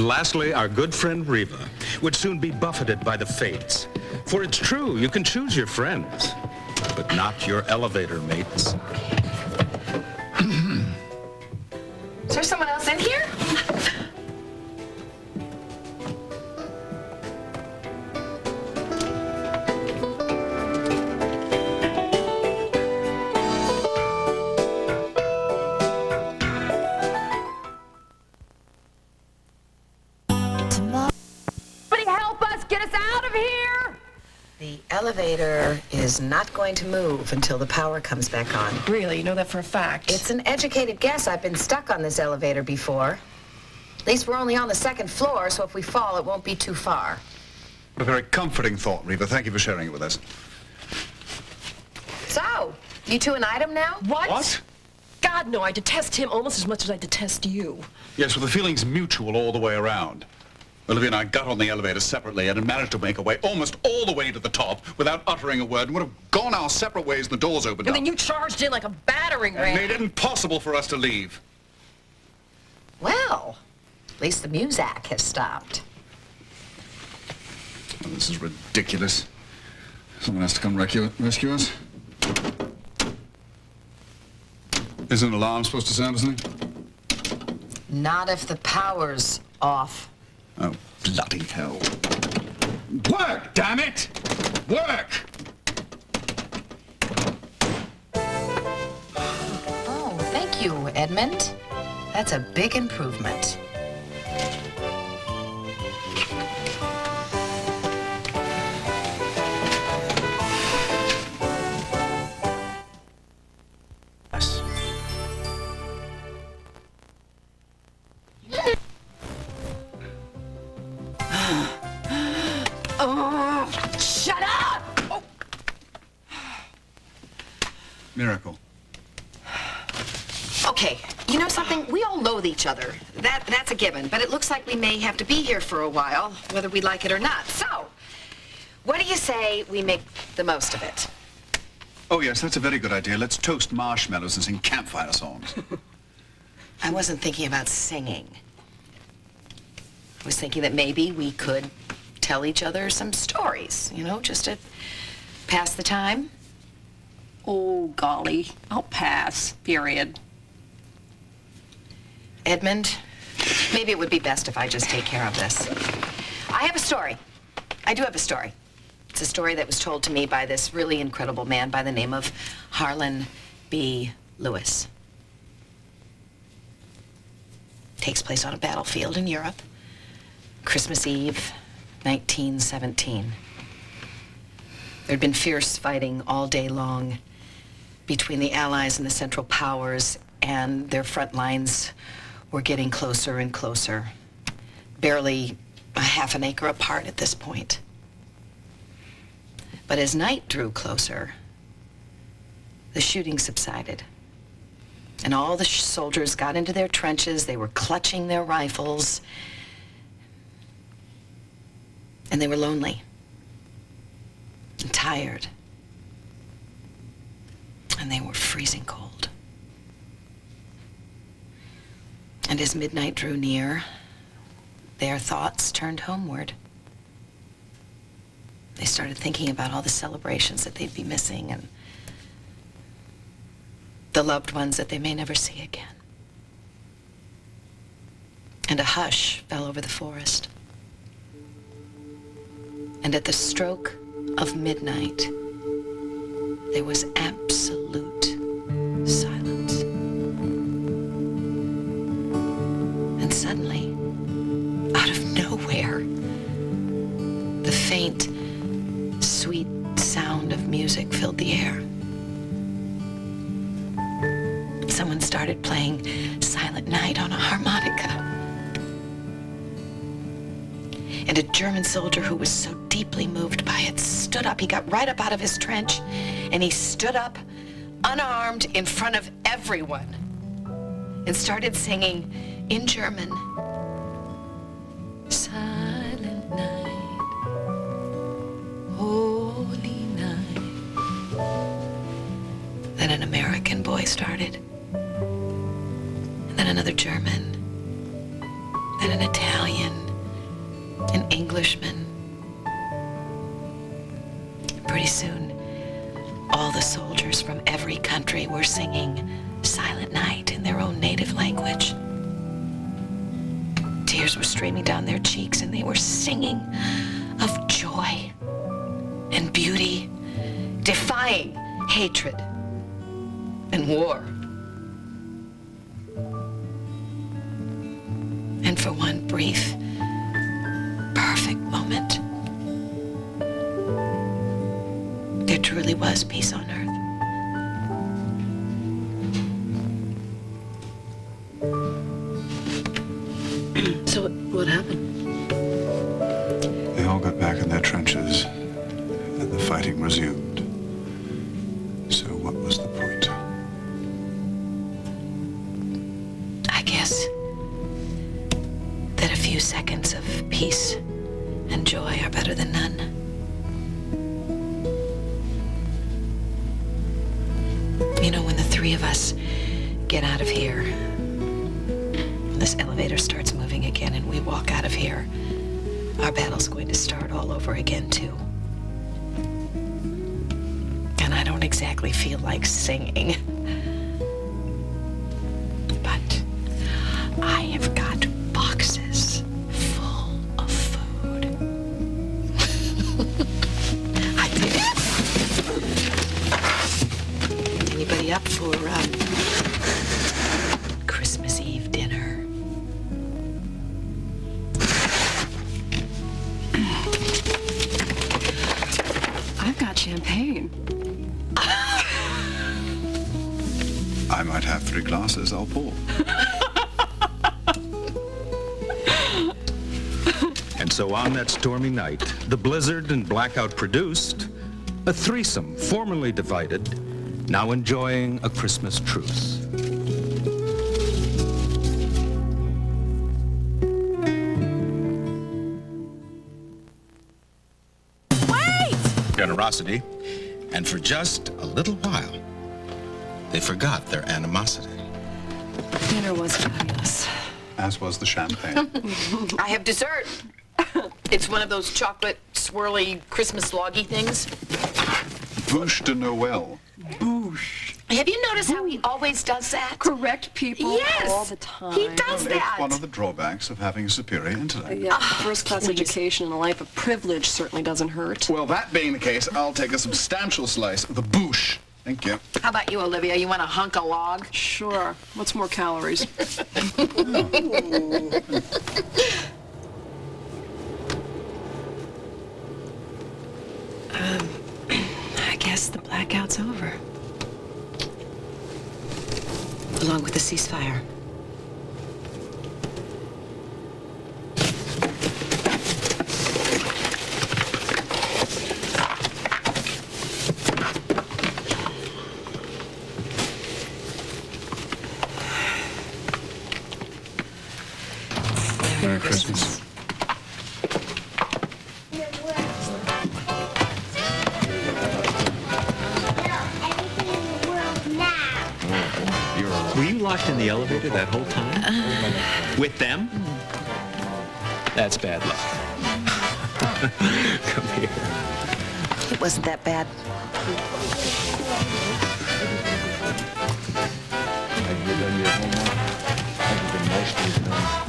And lastly, our good friend Reva would soon be buffeted by the fates. For it's true, you can choose your friends, but not your elevator mates. Is there someone else in here? Somebody help us! Get us out of here! The elevator is not going to move until the power comes back on. Really? You know that for a fact? It's an educated guess. I've been stuck on this elevator before. At least we're only on the second floor, so if we fall, it won't be too far. What a very comforting thought, Reva. Thank you for sharing it with us. So, you two an item now? What? God, no. I detest him almost as much as I detest you. Yes, well, the feeling's mutual all the way around. Olivia and I got on the elevator separately and had managed to make our way almost all the way to the top without uttering a word and would have gone our separate ways and the doors opened up. And then you charged in like a battering ram. And made it impossible for us to leave. Well, at least the Muzak has stopped. Oh, this is ridiculous. Someone has to come rescue us. Isn't an alarm supposed to sound or something? Not if the power's off. Oh, bloody hell. Work, damn it! Work! Oh, thank you, Edmund. That's a big improvement. Oh, shut up! Oh. Miracle. Okay, you know something? We all loathe each other. That's a given, but it looks like we may have to be here for a while, whether we like it or not. So, what do you say we make the most of it? Oh, yes, that's a very good idea. Let's toast marshmallows and sing campfire songs. I wasn't thinking about singing. I was thinking that maybe we could tell each other some stories, you know, just to pass the time. Oh, golly. I'll pass, period. Edmund, maybe it would be best if I just take care of this. I have a story. I do have a story. It's a story that was told to me by this really incredible man by the name of Harlan B. Lewis. Takes place on a battlefield in Europe. Christmas Eve, 1917. There'd been fierce fighting all day long between the Allies and the Central Powers, and their front lines were getting closer and closer. Barely a half an acre apart at this point. But as night drew closer, the shooting subsided. And all the soldiers got into their trenches. They were clutching their rifles. And they were lonely and tired. And they were freezing cold. And as midnight drew near, their thoughts turned homeward. They started thinking about all the celebrations that they'd be missing and the loved ones that they may never see again. And a hush fell over the forest. And at the stroke of midnight, there was absolute silence. And suddenly, out of nowhere, the faint, sweet sound of music filled the air. Someone started playing Silent Night on a harmonica. And a German soldier who was so deeply moved by it stood up. He got right up out of his trench, and he stood up, unarmed, in front of everyone, and started singing in German, Silent Night, Holy Night. Then an American boy started, and then another German, then an Italian, Englishmen. Pretty soon, all the soldiers from every country were singing Silent Night in their own native language. Tears were streaming down their cheeks, and they were singing of joy and beauty, defying hatred and war. And for one brief, perfect moment, there truly was peace on earth. So what happened? They all got back in their trenches, and the fighting resumed. So what was the point? I guess that a few seconds of peace and joy are better than none. You know, when the three of us get out of here, this elevator starts moving again and we walk out of here, our battle's going to start all over again, too. And I don't exactly feel like singing. But I have got boxes full of food. I did. Anybody up for Christmas Eve dinner? I've got champagne. I might have 3 glasses. I'll pour. And so on that stormy night, the blizzard and blackout produced a threesome formerly divided, now enjoying a Christmas truce. Generosity, and for just a little while, they forgot their animosity. Dinner was fabulous. As was the champagne. I have dessert. It's one of those chocolate swirly Christmas loggy things. Bouche de Noël. Have you noticed how he always does that? Correct people Yes, all the time. he does that. It's one of the drawbacks of having a superior intellect. Yeah, first-class education and a life of privilege certainly doesn't hurt. Well, that being the case, I'll take a substantial slice of the bouche. Thank you. How about you, Olivia? You want a hunk of log? Sure. What's more calories? I guess the blackout's over. Along with the ceasefire. Merry Christmas. Were you locked in the elevator that whole time? With them? That's bad luck. Come here. It wasn't that bad. Have you done your homework? Have you been mostly done?